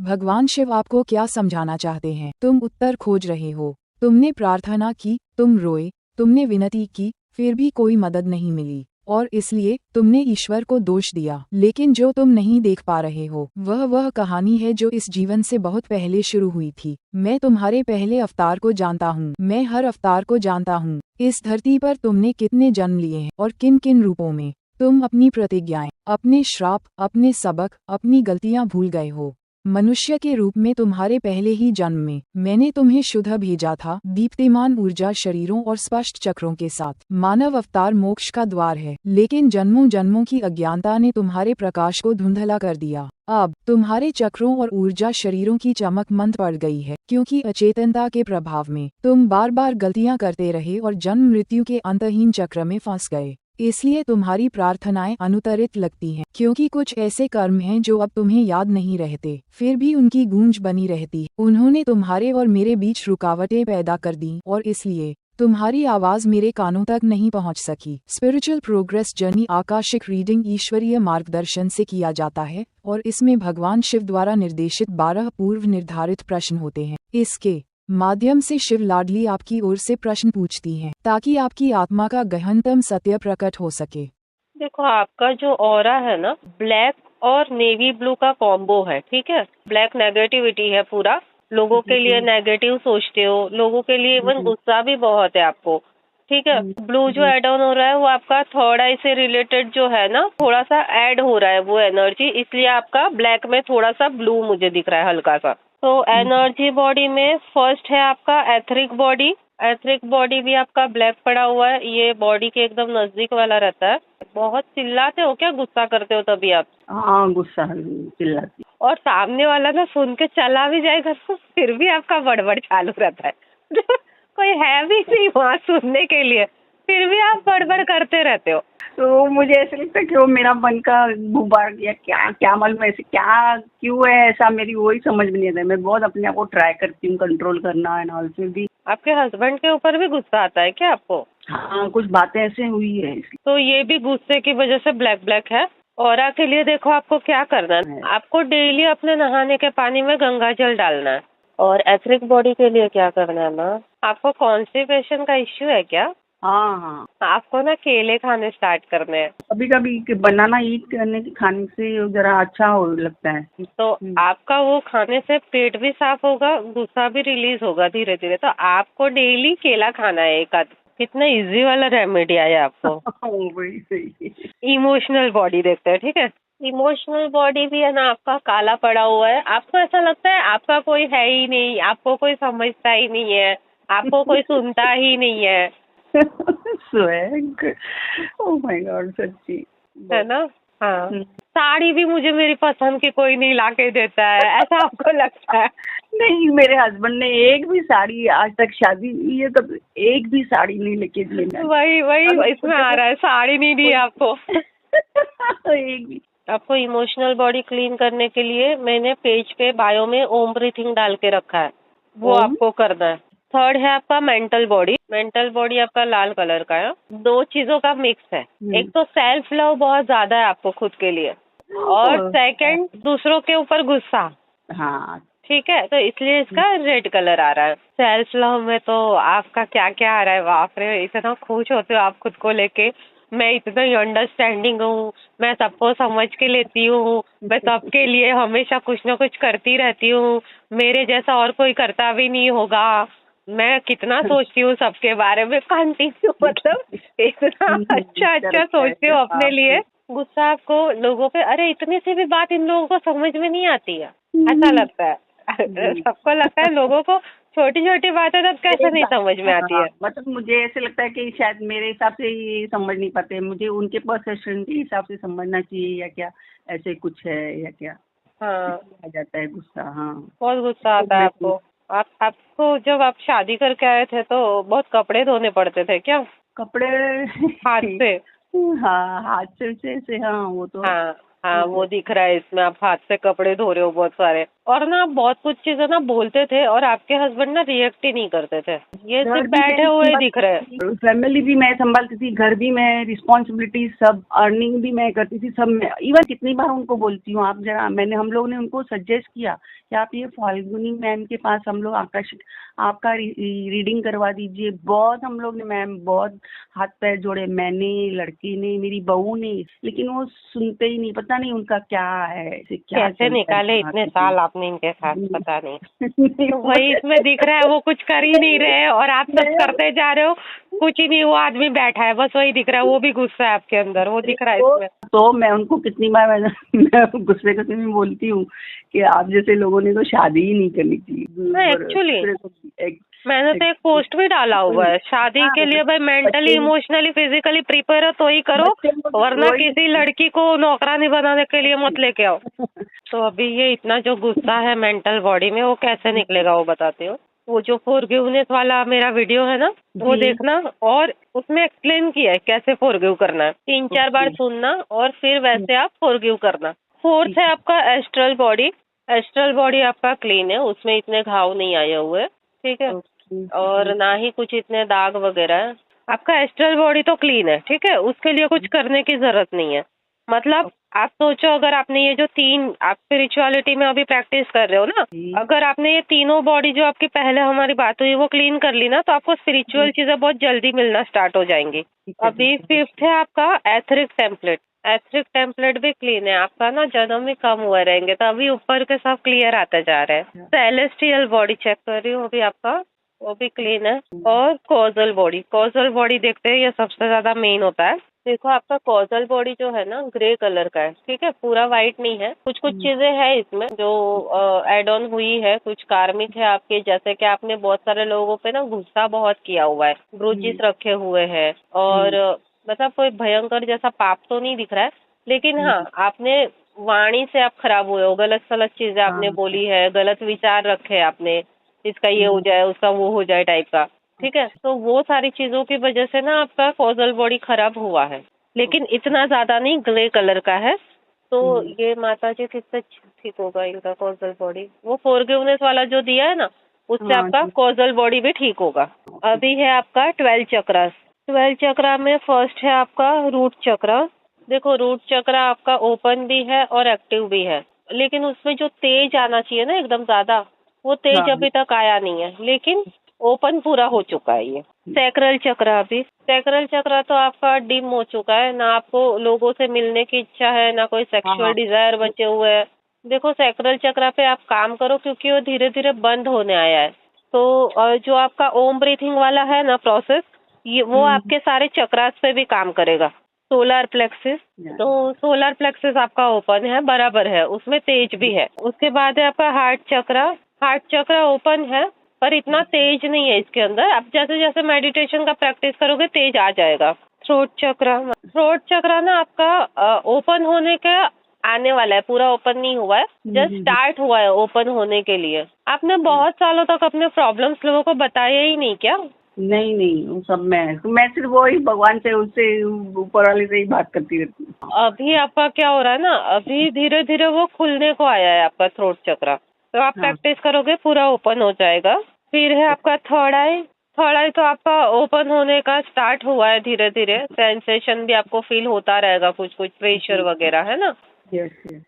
भगवान शिव आपको क्या समझाना चाहते हैं? तुम उत्तर खोज रहे हो। तुमने प्रार्थना की, तुम रोए, तुमने विनती की, फिर भी कोई मदद नहीं मिली, और इसलिए तुमने ईश्वर को दोष दिया। लेकिन जो तुम नहीं देख पा रहे हो वह कहानी है जो इस जीवन से बहुत पहले शुरू हुई थी। मैं तुम्हारे पहले अवतार को जानता हूँ, मैं हर अवतार को जानता हूँ। इस धरती पर तुमने कितने जन्म लिए हैं और किन किन रूपों में। तुम अपनी प्रतिज्ञाएं, अपने श्राप, अपने सबक, अपनी गलतियां भूल गए हो। मनुष्य के रूप में तुम्हारे पहले ही जन्म में मैंने तुम्हें शुद्ध भेजा था, दीप्तिमान ऊर्जा शरीरों और स्पष्ट चक्रों के साथ। मानव अवतार मोक्ष का द्वार है, लेकिन जन्मों जन्मों की अज्ञानता ने तुम्हारे प्रकाश को धुंधला कर दिया। अब तुम्हारे चक्रों और ऊर्जा शरीरों की चमक मंद पड़ गई है, क्योंकि अचेतनता के प्रभाव में तुम बार बार गलतियां करते रहे और जन्म मृत्यु के अंतहीन चक्र में फंस गए। इसलिए तुम्हारी प्रार्थनाएं अनुत्तरित लगती हैं, क्योंकि कुछ ऐसे कर्म हैं जो अब तुम्हें याद नहीं रहते, फिर भी उनकी गूंज बनी रहती। उन्होंने तुम्हारे और मेरे बीच रुकावटें पैदा कर दी, और इसलिए तुम्हारी आवाज मेरे कानों तक नहीं पहुंच सकी। Spiritual progress journey Akashic reading ईश्वरीय मार्गदर्शन से किया जाता है, और इसमें भगवान शिव द्वारा निर्देशित 12 पूर्व निर्धारित प्रश्न होते हैं। इसके माध्यम से शिव लाडली आपकी ओर से प्रश्न पूछती हैं, ताकि आपकी आत्मा का गहनतम सत्य प्रकट हो सके। देखो, आपका जो ऑरा है ना, ब्लैक और नेवी ब्लू का कॉम्बो है, ठीक है। ब्लैक नेगेटिविटी है पूरा, लोगों के लिए नेगेटिव सोचते हो, लोगों के लिए इवन गुस्सा भी बहुत है आपको, ठीक है। ब्लू जो ऐड ऑन हो रहा है वो आपका थर्ड आई से रिलेटेड जो है ना, थोड़ा सा ऐड हो रहा है वो एनर्जी, इसलिए आपका ब्लैक में थोड़ा सा ब्लू मुझे दिख रहा है हल्का सा। तो एनर्जी बॉडी में फर्स्ट है आपका एथरिक बॉडी। एथरिक बॉडी भी आपका ब्लैक पड़ा हुआ है, ये बॉडी के एकदम नजदीक वाला रहता है। बहुत चिल्लाते हो क्या, गुस्सा करते हो तभी आप? हाँ, गुस्सा चिल्लाती। और सामने वाला ना सुन के चला भी जाएगा तो फिर भी आपका बड़बड़ चालू रहता है कोई है भी नहीं वहाँ सुनने के लिए, फिर भी आप बड़बड़ करते रहते हो। तो मुझे ऐसा लगता है कि वो मेरा मन का गुब्बार या क्या क्या मालूम ऐसे क्या क्यों है ऐसा, मेरी वही समझ में नहीं आता। मैं बहुत अपने आप को ट्राई करती हूँ कंट्रोल करना एंड ऑल, फिर भी। आपके हस्बैंड के ऊपर भी गुस्सा आता है क्या आपको? हाँ, कुछ बातें ऐसे हुई है। तो ये भी गुस्से की वजह से ब्लैक ब्लैक है। ऑरा के लिए देखो आपको क्या करना है, आपको डेली अपने नहाने के पानी में गंगा जल डालना है। और एथरिक बॉडी के लिए क्या करना है ना, आपको कॉन्स्टिपेशन का इश्यू है क्या? हाँ, आपको ना केले खाने स्टार्ट करने हैं। कभी कभी बनाना ईट करने के खाने से जरा अच्छा हो लगता है। तो आपका वो खाने से पेट भी साफ होगा, गुस्सा भी रिलीज होगा धीरे धीरे। तो आपको डेली केला खाना है एक आध। कितना इजी वाला रेमेडी आया आपको वही सही। इमोशनल बॉडी देखते हैं, ठीक है। इमोशनल बॉडी भी है ना आपका काला पड़ा हुआ है। आपको ऐसा लगता है आपका कोई है ही नहीं, आपको कोई समझता ही नहीं है, आपको कोई सुनता ही नहीं है स्वैग, ओह माय गॉड, सच्ची है ना। हाँ, साड़ी भी मुझे मेरी पसंद की कोई नहीं लाके देता है, ऐसा आपको लगता है? नहीं, मेरे हस्बैंड ने एक भी साड़ी आज तक शादी हुई है तब एक भी साड़ी नहीं लेके दी। वही इसमें आ रहा है, साड़ी नहीं दी आपको एक भी। आपको इमोशनल बॉडी क्लीन करने के लिए मैंने पेज पे बायो में ओम ब्रीथिंग डाल के रखा है, वो आपको करना है। थर्ड है आपका मेंटल बॉडी। मेंटल बॉडी आपका लाल कलर का है। 2 चीजों का मिक्स है, एक तो सेल्फ लव बहुत ज्यादा है आपको खुद के लिए, और सेकंड दूसरों के ऊपर गुस्सा। हाँ, ठीक है, तो इसलिए इसका रेड कलर आ रहा है। सेल्फ लव में तो आपका क्या क्या आ रहा है, बाप रे, इतना खुश होते हो आप खुद को लेके। मैं इतना अंडरस्टैंडिंग हूँ, मैं सबको समझ के लेती हूँ, मैं सबके लिए हमेशा कुछ ना कुछ करती रहती हूँ, मेरे जैसा और कोई करता भी नहीं होगा, मैं कितना सोचती हूँ सबके बारे में, कंटिन्यू मतलब इतना अच्छा सोचती हूँ अपने लिए। गुस्सा आपको लोगों पे, अरे इतनी सी भी बात इन लोगों को समझ में नहीं आती है, ऐसा लगता है सबको लगता है लोगों को छोटी छोटी बातें तब कैसे नहीं समझ में आती है। मतलब मुझे ऐसे लगता है कि शायद मेरे हिसाब से ये समझ नहीं पाते, मुझे उनके परसेप्शन के हिसाब से समझना चाहिए या क्या, ऐसे कुछ है या क्या। हाँ, आ जाता है गुस्सा। हाँ, बहुत गुस्सा आता है आपको। आपको जब आप शादी करके आए थे तो बहुत कपड़े धोने पड़ते थे क्या? कपड़े हाथ से? हाँ, हाथ से हाँ, वो तो हाँ, हाँ वो दिख रहा है इसमें, आप हाथ से कपड़े धो रहे हो बहुत सारे। और ना आप बहुत कुछ चीजें ना बोलते थे और आपके हस्बैंड ना रिएक्ट ही नहीं करते थे, ये घर सिर्फ भी बैठे मैं हुए दिख रहे हैं। संभालती थी, फैमिली भी मैं संभालती थी, घर भी मैं, रिस्पॉन्सिबिलिटी सब, अर्निंग भी मैं करती थी, सब मैं। इवन कितनी बार उनको बोलती हूँ, आप जरा, हम लोग ने उनको सजेस्ट किया कि आप ये फाल्गुनी मैम के पास हम लोग आकाश आपका रीडिंग करवा दीजिए। बहुत हम लोग ने मैम बहुत हाथ पैर जोड़े, मैंने, लड़की ने, मेरी बहू ने, लेकिन वो सुनते ही नहीं। पता नहीं उनका क्या है, क्या कैसे निकाले इतने साल आपने इनके साथ, पता नहीं। तो वही इसमें दिख रहा है, वो कुछ कर ही नहीं रहे और आप सब करते जा रहे हो, कुछ ही नहीं, वो आदमी बैठा है बस, वही दिख रहा है, वो भी गुस्सा है आपके अंदर, वो दिख रहा है इसमें। तो मैं उनको कितनी बार मैं गुस्से में बोलती हूँ कि आप जैसे लोगों ने तो शादी ही नहीं करनी चाहिए। एक्चुअली मैंने तो एक पोस्ट भी डाला हुआ है, शादी के लिए भाई मेंटली, इमोशनली, फिजिकली प्रिपेयर हो तो ही करो, वरना किसी लड़की को नौकरानी बनाने के लिए मत लेके आओ। तो अभी ये इतना जो गुस्सा है मेंटल बॉडी में, वो कैसे निकलेगा वो बताती हूँ। वो जो फॉरगिवनेस वाला मेरा वीडियो है ना, वो देखना, और उसमें एक्सप्लेन किया है कैसे फॉरगिव करना है। 3-4 बार सुनना और फिर वैसे आप फॉरगिव करना। फोर्थ है आपका एस्ट्रल बॉडी। एस्ट्रल बॉडी आपका क्लीन है, उसमें इतने घाव नहीं आए हुए, ठीक है, और ना ही कुछ इतने दाग वगैरह है। आपका एस्ट्रल बॉडी तो क्लीन है, ठीक है, उसके लिए कुछ करने की जरूरत नहीं है। मतलब आप सोचो, अगर आपने ये जो 3, आप स्पिरिचुअलिटी में अभी प्रैक्टिस कर रहे हो ना, अगर आपने ये तीनों बॉडी जो आपकी पहले हमारी बात हुई वो क्लीन कर ली ना, तो आपको स्पिरिचुअल चीजें बहुत जल्दी मिलना स्टार्ट हो जाएंगी। अभी 5th है आपका एथरिक टेम्पलेट। एथरिक टेम्पलेट भी क्लीन है आपका, ना जन्म भी कम हुए रहेंगे, तो अभी ऊपर के सब क्लियर आते जा रहे हैं। सेलेस्टियल बॉडी चेक कर रही हूँ अभी आपका, वो भी क्लीन है। और कॉजल बॉडी देखते हैं, ये सबसे ज्यादा मेन होता है। देखो आपका कॉजल बॉडी जो है ना, ग्रे कलर का है, ठीक है, पूरा व्हाइट नहीं है। कुछ चीजें हैं इसमें जो एड ऑन हुई है, कुछ कार्मिक है आपके, जैसे कि आपने बहुत सारे लोगों पे ना गुस्सा बहुत किया हुआ है, ब्रूचिस रखे हुए हैं, और मतलब कोई भयंकर जैसा पाप तो नहीं दिख रहा है, लेकिन हाँ आपने वाणी से आप खराब हुए हो, गलत सलत चीजें आपने बोली है, गलत विचार रखे आपने, इसका ये हो जाए उसका वो हो जाए टाइप का, ठीक है। तो वो सारी चीजों की वजह से ना आपका कॉजल बॉडी खराब हुआ है, लेकिन इतना ज्यादा नहीं, ग्रे कलर का है। तो ये माता जी किससे ठीक होगा इनका कॉजल बॉडी? वो फॉरगिवनेस वाला जो दिया है ना, उससे आपका कॉजल बॉडी भी ठीक होगा। अभी है आपका 12 चक्रा। 12 चक्रा में फर्स्ट है आपका रूट चक्रा। देखो रूट चक्रा आपका ओपन भी है और एक्टिव भी है, लेकिन उसमें जो तेज आना चाहिए ना एकदम ज्यादा, वो तेज अभी तक आया नहीं है, लेकिन ओपन पूरा हो चुका है ये। सैक्रल चक्र, अभी सैक्रल चक्र तो आपका डिम हो चुका है, ना आपको लोगों से मिलने की इच्छा है, ना कोई सेक्सुअल डिजायर बचे हुए है। देखो सैक्रल चक्र पे आप काम करो, क्योंकि वो धीरे धीरे बंद होने आया है। तो जो आपका ओम ब्रीथिंग वाला है ना प्रोसेस, ये वो आपके सारे चक्रास पे भी काम करेगा। सोलर प्लेक्सिस, तो सोलर प्लेक्सिस आपका ओपन है, बराबर है, उसमें तेज भी है। उसके बाद है आपका हार्ट चक्रा। हार्ट चक्रा ओपन है पर इतना तेज नहीं है इसके अंदर, आप जैसे जैसे मेडिटेशन का प्रैक्टिस करोगे तेज आ जाएगा। थ्रोट चक्रा ना आपका ओपन होने का आने वाला है, पूरा ओपन नहीं हुआ है, जस्ट स्टार्ट हुआ है ओपन होने के लिए। आपने बहुत सालों तक अपने प्रॉब्लम्स लोगों को बताया ही नहीं क्या? नहीं, वो सब मैं सिर्फ वही भगवान से, उससे ऊपर वाले से ही बात करती रहती हूँ। अभी आपका क्या हो रहा है ना, अभी धीरे धीरे वो खुलने को आया है आपका थ्रोट चक्रा, तो आप प्रैक्टिस करोगे पूरा ओपन हो जाएगा। फिर है आपका थर्ड आई तो आपका ओपन होने का स्टार्ट हुआ है धीरे धीरे, सेंसेशन भी आपको फील होता रहेगा, कुछ प्रेशर वगैरह है ना।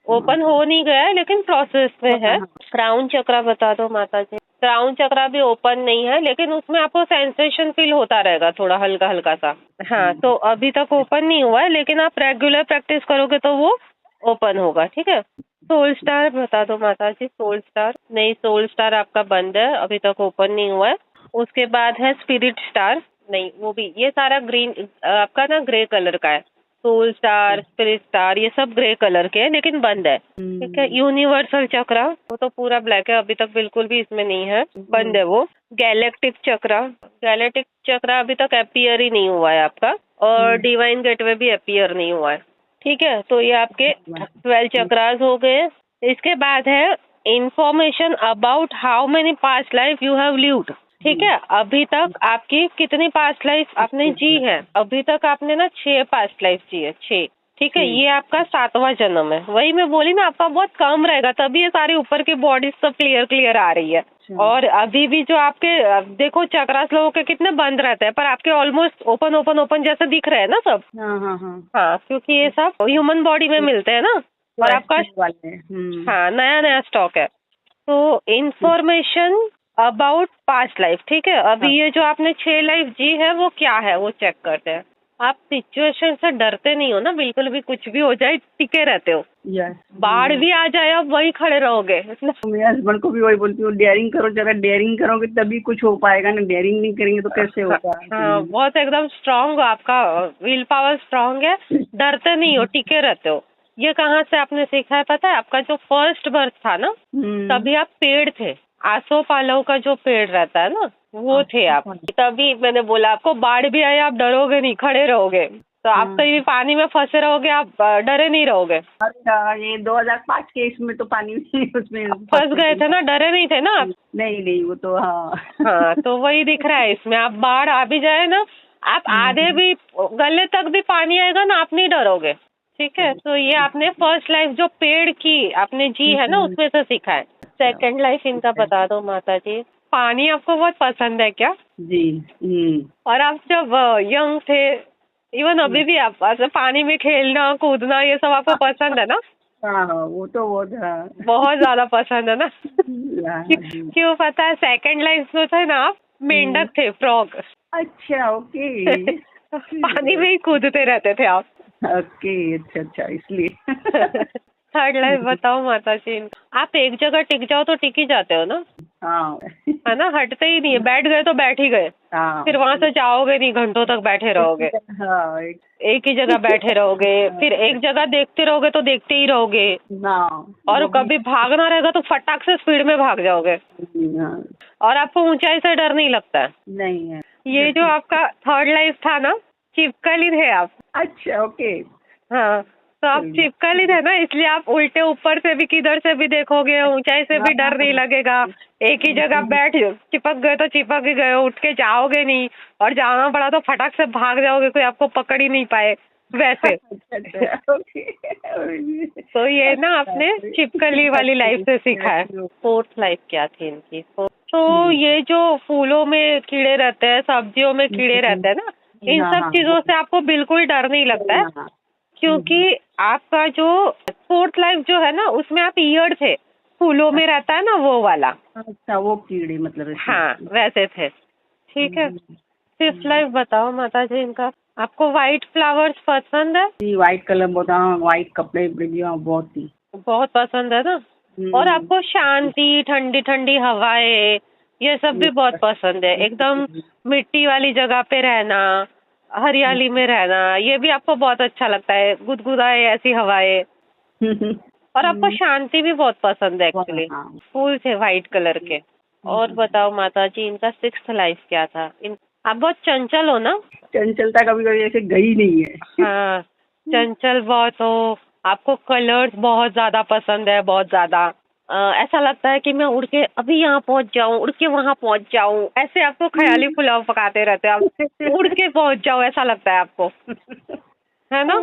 ओपन हो नहीं गया है लेकिन प्रोसेस में है। क्राउन चक्रा बता दो माता जी। क्राउन चक्रा भी ओपन नहीं है, लेकिन उसमें आपको सेंसेशन फील होता रहेगा थोड़ा हल्का हल्का सा। हाँ, तो अभी तक ओपन नहीं हुआ है, लेकिन आप रेगुलर प्रैक्टिस करोगे तो वो ओपन होगा, ठीक है। सोल स्टार बता दो माता जी। सोल स्टार नहीं, सोल स्टार आपका बंद है, अभी तक ओपन नहीं हुआ है। उसके बाद है स्पिरिट स्टार, नहीं वो भी, ये सारा ग्रीन आपका ना ग्रे कलर का है। सोल स्टार, स्पिरिट स्टार, ये सब ग्रे कलर के हैं लेकिन बंद है, ठीक है। यूनिवर्सल चक्रा, वो तो पूरा ब्लैक है, अभी तक बिल्कुल भी इसमें नहीं है, बंद है वो। गैलेक्टिक चक्रा अभी तक अपीयर ही नहीं हुआ है आपका, और डिवाइन गेटवे भी अपीयर नहीं हुआ है, ठीक है। तो ये आपके 12 चक्रास हो गए। इसके बाद है information about how many past life you have lived, ठीक है। अभी तक आपकी कितनी पास्ट लाइफ आपने जी है? अभी तक आपने ना 6 पास्ट लाइफ जी है, 6, ठीक है, ये आपका 7वां जन्म है। वही मैं बोली ना, आपका बहुत कम रहेगा, तभी ये सारी ऊपर की बॉडी सब क्लियर आ रही है। और अभी भी जो आपके देखो चक्रास लोगों के कितने बंद रहते हैं, पर आपके ऑलमोस्ट ओपन जैसे दिख रहे हैं ना सब। हाँ, क्योंकि ये सब ह्यूमन बॉडी में मिलते हैं ना, और आपका हाँ नया स्टॉक है। तो इंफॉर्मेशन अबाउट पास्ट लाइफ, ठीक है। अभी ये जो आपने 6 लाइफ जी है वो क्या है वो चेक करते हैं। आप सिचुएशन से डरते नहीं हो ना, बिल्कुल भी, कुछ भी हो जाए टिके रहते हो। बाढ़ भी आ जाए आप वहीं खड़े रहोगे। मेरे हस्बैंड को भी वही बोलती हूँ, डेयरिंग करो, जरा डेयरिंग करोगे तभी कुछ हो पाएगा ना, डेयरिंग नहीं करेंगे तो कैसे होगा। हाँ, बहुत एकदम स्ट्रांग हो, आपका विल पावर स्ट्रांग है, डरते नहीं हो, टिके रहते हो। ये कहाँ से आपने सीखा है पता है? आपका जो फर्स्ट बर्थ था ना, तभी आप पेड़ थे, आसो पालव का जो पेड़ रहता है ना, वो थे आप। तभी मैंने बोला आपको, बाढ़ भी आए आप डरोगे नहीं, खड़े रहोगे। तो आप कहीं पानी में फंसे रहोगे, आप डरे नहीं रहोगे। अच्छा, ये 2005 के इसमें तो पानी उसमें फंस गए थे ना, डरे नहीं थे ना आप? नहीं, वो तो हाँ, तो वही दिख रहा है इसमें। आप बाढ़ आ भी जाए ना, आप आधे भी गले तक भी पानी आएगा ना, आप नहीं डरोगे। ठीक है, तो ये आपने फर्स्ट लाइफ जो पेड़ की आपने जी है ना, उसमें से सीखा है। सेकंड लाइफ इनका बता दो माता जी। पानी आपको बहुत पसंद है क्या? जी। और आप जब यंग थे, इवन अभी भी आप ऐसे पानी में खेलना कूदना ये सब आपको पसंद है ना? हाँ, वो तो बहुत ज्यादा पसंद है ना। क्यों पता है? सेकंड लाइफ में थे ना आप मेंढक थे, फ्रॉग। अच्छा, ओके। पानी में ही कूदते रहते थे आप। ओके, अच्छा, इसलिए। थर्ड लाइफ बताओ माता जी। आप एक जगह टिक जाओ तो टिक ही जाते हो ना? हाँ। है ना, हटते ही नहीं है। बैठ गए तो बैठ ही गए, फिर वहाँ से जाओगे नहीं, घंटों तक बैठे रहोगे। हाँ, एक ही जगह बैठे रहोगे, फिर एक जगह देखते रहोगे तो देखते ही रहोगे। और कभी भागना रहेगा तो फटाक से स्पीड में भाग जाओगे। और आपको ऊंचाई से डर नहीं लगता है? नहीं है। ये जो आपका थर्ड लाइफ था ना, चिपकली थे आप। अच्छा, ओके। हाँ, तो आप चिपकली थे ना, इसलिए आप उल्टे ऊपर से भी किधर से भी देखोगे, ऊंचाई से भी डर नहीं लगेगा। एक ही जगह बैठ चिपक गए तो चिपक ही गए, उठ के जाओगे नहीं, और जाना पड़ा तो फटाक से भाग जाओगे, कोई आपको पकड़ ही नहीं पाए वैसे। तो ये ना आपने चिपकली वाली लाइफ से सीखा है। फोर्थ लाइफ क्या थी इनकी? तो ये जो फूलों में कीड़े रहते हैं, सब्जियों में कीड़े रहते हैं ना, इन सब चीजों से आपको बिल्कुल डर नहीं लगता है, क्योंकि आपका जो फोर्थ लाइफ जो है ना, उसमें आप ईयड़ थे, फूलों में रहता है ना वो वाला। अच्छा, वो कीड़े मतलब। हाँ, वैसे थे। ठीक है, फिफ्थ लाइफ बताओ माता जी इनका। आपको व्हाइट फ्लावर्स पसंद है? जी, व्हाइट कलर बहुत, व्हाइट कपड़े बहुत पसंद है ना। और आपको शांति, ठंडी ठंडी हवाएं, ये सब भी बहुत पसंद है। एकदम मिट्टी वाली जगह पे रहना, हरियाली में रहना, ये भी आपको बहुत अच्छा लगता है। गुदगुदाए ऐसी हवाएं। और आपको शांति भी बहुत पसंद है एक्चुअली। फूल थे व्हाइट कलर के। और बताओ माता जी इनका सिक्स्थ लाइफ क्या था? आप बहुत चंचल हो ना? चंचलता कभी ऐसे गई नहीं है। हाँ, चंचल बहुत हो। आपको कलर्स बहुत ज्यादा पसंद है, बहुत ज्यादा। ऐसा लगता है कि मैं उड़ के अभी यहाँ पहुँच जाऊँ, उड़ के वहाँ पहुँच जाऊँ, ऐसे आपको ख्याली पुलाव पकाते रहते हैं आप। उड़ के पहुँच जाओ ऐसा लगता है आपको, है ना?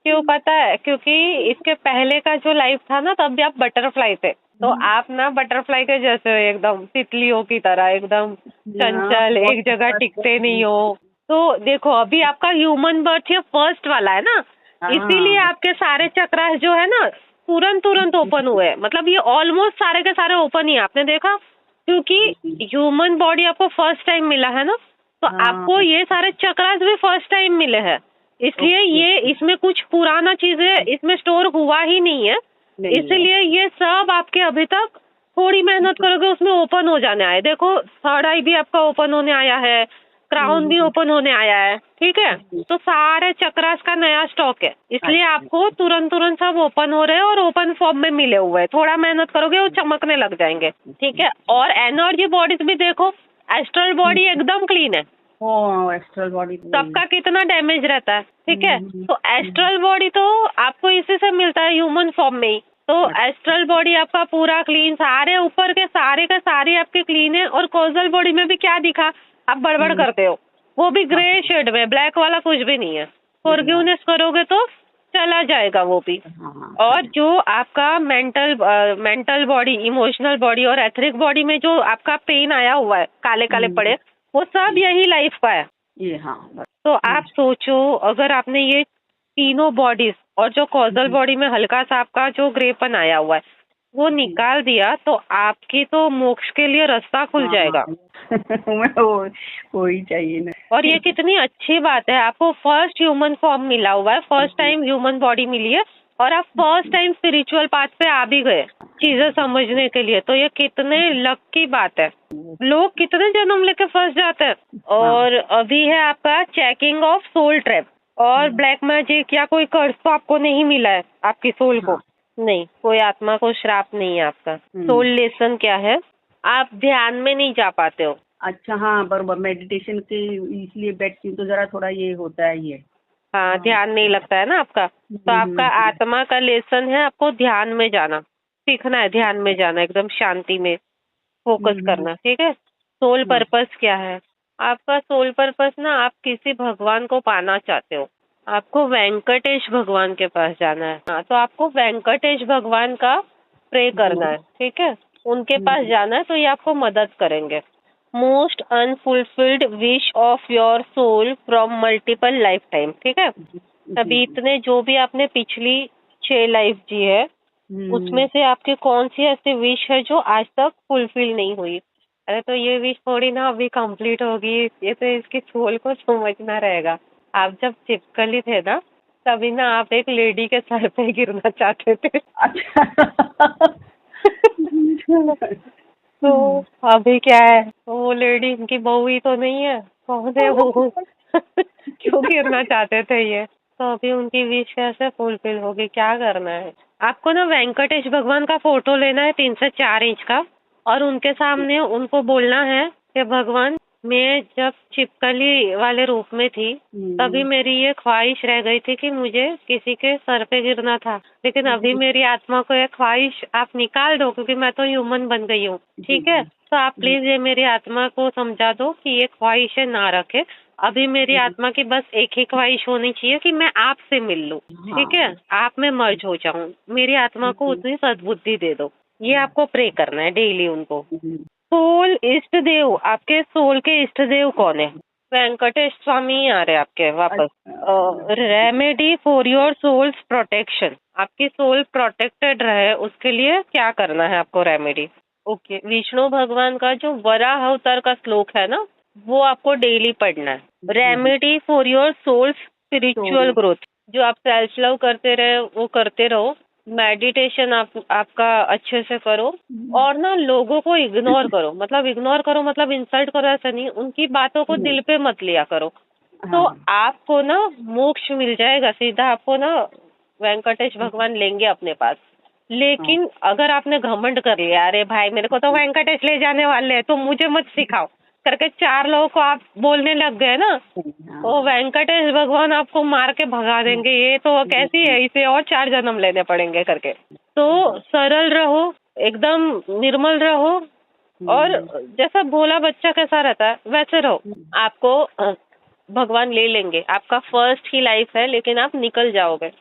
क्यों पता है? क्योंकि इसके पहले का जो लाइफ था ना, तब भी आप बटरफ्लाई थे। तो आप ना बटरफ्लाई के जैसे हो, एकदम तितलियों की तरह, एकदम चंचल, एक जगह टिकते नहीं हो। तो देखो अभी आपका ह्यूमन बर्थ ये फर्स्ट वाला है ना, इसीलिए आपके सारे चक्रास जो है ना तुरंत ओपन हुए। मतलब ये ऑलमोस्ट सारे के सारे ओपन ही, आपने देखा, क्योंकि ह्यूमन बॉडी आपको फर्स्ट टाइम मिला है ना, तो आपको ये सारे चक्रास भी फर्स्ट टाइम मिले हैं। इसलिए ये इसमें कुछ पुराना चीजें इसमें स्टोर हुआ ही नहीं है, इसलिए ये सब आपके अभी तक थोड़ी मेहनत करोगे उसमें ओपन हो जाने आए। देखो थर्ड आई भी आपका ओपन होने आया है, क्राउन भी ओपन होने आया है। ठीक है, तो सारे चक्रास का नया स्टॉक है, इसलिए आपको तुरंत सब ओपन हो रहे हैं और ओपन फॉर्म में मिले हुए हैं। थोड़ा मेहनत करोगे वो चमकने लग जाएंगे। ठीक है, और एनर्जी बॉडीज भी देखो, एस्ट्रल बॉडी एकदम क्लीन है। एस्ट्रल बॉडी सबका कितना डैमेज रहता है। ठीक है, तो एस्ट्रल बॉडी तो आपको इसी से मिलता है, ह्यूमन फॉर्म में ही। तो एस्ट्रल बॉडी आपका पूरा क्लीन, सारे ऊपर के सारे आपके क्लीन है। और कॉजल बॉडी में भी क्या दिखा? आप बड़बड़ करते हो, वो भी ग्रे शेड में, ब्लैक वाला कुछ भी नहीं है। फॉरगिवनेस करोगे तो चला जाएगा वो भी। हाँ और जो आपका मेंटल बॉडी, इमोशनल बॉडी और एथरिक बॉडी में जो आपका पेन आया हुआ है, काले काले पड़े, वो सब यही लाइफ का है। ये हाँ तो आप सोचो, अगर आपने ये तीनों बॉडीज और जो कॉजल बॉडी में हल्का सा आपका जो ग्रेपन आया हुआ है वो निकाल दिया, तो आपकी तो मोक्ष के लिए रास्ता खुल जाएगा। वो ही चाहिए ना। और ये कितनी अच्छी बात है, आपको फर्स्ट ह्यूमन फॉर्म मिला हुआ है, फर्स्ट टाइम ह्यूमन बॉडी मिली है, और आप फर्स्ट टाइम स्पिरिचुअल पाथ पे आ भी गए चीजें समझने के लिए। तो ये कितने लक की बात है। लोग कितने जन्म लेके फंस जाते हैं। और अभी है आपका चेकिंग ऑफ सोल ट्रैप, और ब्लैक मैजिक या कोई कर्स तो आपको नहीं मिला है आपकी सोल को। नहीं, कोई आत्मा को श्राप नहीं है आपका। सोल लेसन क्या है, आप ध्यान में नहीं जा पाते हो। अच्छा हाँ बरोबर, मेडिटेशन के इसलिए बैठती हूँ तो जरा थोड़ा ये होता है ये। हाँ, ध्यान नहीं लगता है ना आपका। तो आपका आत्मा का लेसन है आपको ध्यान में जाना सीखना है, ध्यान में जाना, एकदम शांति में फोकस करना, ठीक है। सोल पर्पस क्या है आपका? सोल पर्पस ना, आप किसी भगवान को पाना चाहते हो, आपको वेंकटेश भगवान के पास जाना है। हाँ, तो आपको वेंकटेश भगवान का प्रे करना है, ठीक है, उनके पास जाना है, तो ये आपको मदद करेंगे। Most unfulfilled wish of your soul from multiple lifetime, ठीक है। अभी इतने जो भी आपने पिछली 6 लाइफ जी है, उसमें से आपकी कौन सी ऐसी विश है जो आज तक फुलफिल नहीं हुई? अरे तो ये विश थोड़ी ना अभी कंप्लीट होगी, ये तो इसकी सोल को समझना रहेगा। आप जब चिपकली थे ना, तभी ना आप एक लेडी के सर पे गिरना चाहते थे। तो अभी क्या है, वो लेडी इनकी बहू ही तो नहीं है, कौन है वो? क्यों गिरना चाहते थे ये? तो अभी उनकी विश कैसे फुलफिल होगी? क्या करना है आपको ना, वेंकटेश भगवान का फोटो लेना है 3 से 4 इंच का, और उनके सामने उनको बोलना है कि भगवान, मैं जब छिपकली वाले रूप में थी तभी मेरी ये ख्वाहिश रह गई थी कि मुझे किसी के सर पे गिरना था, लेकिन अभी मेरी आत्मा को ये ख्वाहिश आप निकाल दो, क्योंकि मैं तो ह्यूमन बन गई हूँ, ठीक है। तो आप प्लीज ये मेरी आत्मा को समझा दो कि ये ख्वाहिशें ना रखे। अभी मेरी आत्मा की बस एक ही ख्वाहिश होनी चाहिए कि मैं आपसे मिल लूं, ठीक है, आप में मर्ज हो जाऊं। मेरी आत्मा को उतनी सद्बुद्धि दे दो। ये आपको प्रे करना है डेली उनको। सोल इष्ट देव, आपके सोल के इष्ट देव कौन है? वेंकटेश स्वामी आ रहे आपके वापस। Remedy for your soul's protection, आपकी सोल प्रोटेक्टेड रहे उसके लिए क्या करना है आपको रेमेडी? ओके, विष्णु भगवान का जो वराह अवतार का श्लोक है ना, वो आपको डेली पढ़ना है। Remedy for your soul's spiritual growth, जो आप सेल्फ लव करते रहे वो करते रहो। मेडिटेशन आपका अच्छे से करो, और ना लोगों को इग्नोर करो, मतलब इंसल्ट करो ऐसा नहीं, उनकी बातों को दिल पे मत लिया करो। तो आपको ना मोक्ष मिल जाएगा सीधा, आपको ना वेंकटेश भगवान लेंगे अपने पास। लेकिन अगर आपने घमंड कर लिया, अरे भाई मेरे को तो वेंकटेश ले जाने वाले हैं, तो मुझे मत सिखाओ करके 4 लोगों को आप बोलने लग गए ना, तो वेंकटेश भगवान आपको मार के भगा देंगे। ये तो कैसी है, इसे और 4 जन्म लेने पड़ेंगे करके। तो सरल रहो, एकदम निर्मल रहो, और जैसा भोला बच्चा कैसा रहता है वैसे रहो। आपको भगवान ले लेंगे। आपका फर्स्ट ही लाइफ है, लेकिन आप निकल जाओगे,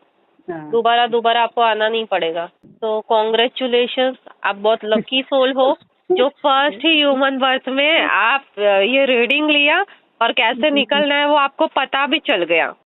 दोबारा आपको आना नहीं पड़ेगा। तो कॉन्ग्रेचुलेशंस, आप बहुत लकी सोल हो जो फर्स्ट ही ह्यूमन बर्थ में आप ये रीडिंग लिया, और कैसे निकलना है वो आपको पता भी चल गया।